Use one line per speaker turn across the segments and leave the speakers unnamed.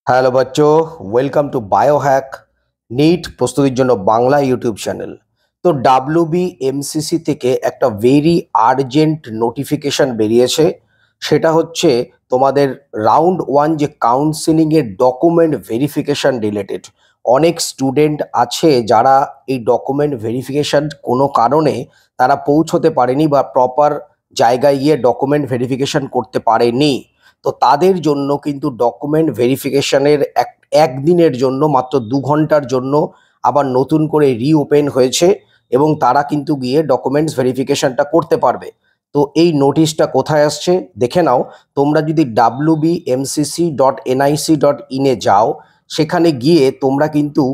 Hello বাচ্চো, welcome to biohack NEET প্রস্তুতির জন্য বাংলা ইউটিউব চ্যানেল। তো ডাব্লিউবিএমসিসি থেকে একটা ভেরি আর্জেন্ট নোটিফিকেশন বেরিয়েছে। সেটা হচ্ছে তোমাদের রাউন্ড ওয়ান যে কাউন্সিলিংয়ের ডকুমেন্ট ভেরিফিকেশন রিলেটেড। অনেক স্টুডেন্ট আছে যারা এই ডকুমেন্ট ভেরিফিকেশন কোনো কারণে তারা পৌঁছতে পারেনি বা প্রপার জায়গায় গিয়ে ডকুমেন্ট ভেরিফিকেশন করতে পারেনি। তো তাদের জন্য কিন্তু ডকুমেন্ট ভেরিফিকেশনের একদিনের জন্য মাত্র 2 ঘন্টার জন্য আবার নতুন করে রিওপেন হয়েছে এবং তারা কিন্তু গিয়ে ডকুমেন্টস ভেরিফিকেশনটা করতে পারবে। তো এই নোটিশটা কোথায় আসছে দেখে নাও। তোমরা যদি wbmcc.nic.in-এ যাও, সেখানে গিয়ে তোমরা কিন্তু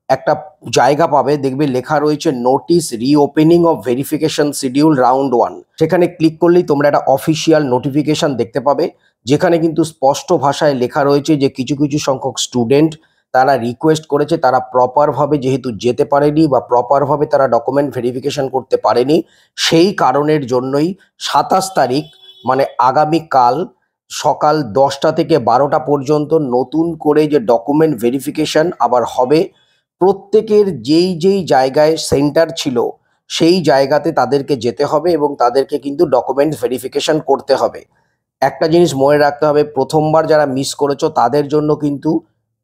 একটা জায়গা পাবে, দেখবে লেখা রয়েছে notice reopening of verification schedule round one. সেখানে ক্লিক করলেই তোমরা একটা অফিসিয়াল নোটিফিকেশন দেখতে পাবে, যেখানে কিন্তু স্পষ্ট ভাষায় লেখা রয়েছে যে কিছু কিছু সংখ্যক স্টুডেন্ট তারা রিকোয়েস্ট করেছে, তারা প্রপারভাবে যেহেতু যেতে পারেনি বা প্রপারভাবে তারা ডকুমেন্ট ভেরিফিকেশন করতে পারেনি, সেই কারণের জন্যই 27 তারিখ মানে আগামীকাল সকাল 10টা থেকে 12টা পর্যন্ত নতুন করে যে ডকুমেন্ট ভেরিফিকেশন আবার হবে। প্রত্যেকের যেই যেই জায়গায় সেন্টার ছিল সেই জায়গাতে তাদেরকে যেতে হবে এবং তাদেরকে কিন্তু ডকুমেন্ট ভেরিফিকেশন করতে হবে। একটা জিনিস মনে রাখতে হবে, প্রথমবার যারা মিস করেছো তাদের জন্য কিন্তু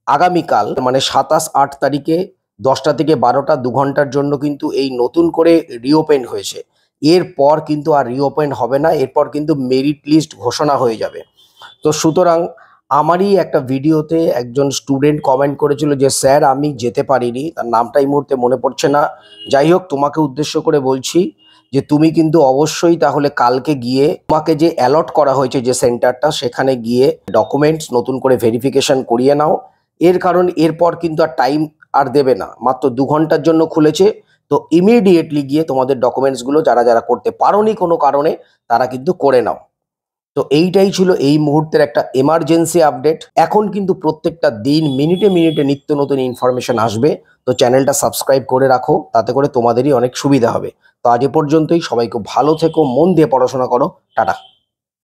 আগামীকাল মানে 27-8 তারিখে 10টা থেকে 12টা 2 ঘন্টার জন্য কিন্তু এই নতুন করে রিওপেন হয়েছে। এরপর কিন্তু আর রিওপেন হবে না, এরপর কিন্তু মেরিট লিস্ট ঘোষণা হয়ে যাবে। তো সুতরাং আমারই একটা ভিডিওতে একজন স্টুডেন্ট কমেন্ট করেছিল যে স্যার আমি যেতে পারিনি, তার নামটা এই মুহূর্তে মনে পড়ছে না। যাই হোক, তোমাকে উদ্দেশ্য করে বলছি যে তুমি কিন্তু অবশ্যই তাহলে কালকে গিয়ে তোমাকে যে অ্যালট করা হয়েছে যে সেন্টারটা, সেখানে গিয়ে ডকুমেন্টস নতুন করে ভেরিফিকেশন করিয়ে নাও। এর কারণ এরপর কিন্তু আর টাইম আর দেবে না, মাত্র 2 ঘন্টার জন্য খুলেছে। তো ইমিডিয়েটলি গিয়ে তোমাদের ডকুমেন্টসগুলো যারা যারা করতে পারোনি কোনো কারণে তারা কিন্তু করে নাও। তো এইটাই ছিল এই মুহূর্তের একটা এমার্জেন্সি আপডেট। এখন কিন্তু প্রত্যেকটা দিন মিনিটে মিনিটে নিত্য নতুন ইনফরমেশন আসবে। তো চ্যানেলটা সাবস্ক্রাইব করে রাখো, তাতে করে তোমাদেরই অনেক সুবিধা হবে। তো আজ এ পর্যন্তই, সবাই খুব ভালো থেকো, মন দিয়ে পড়াশোনা করো, টাটা।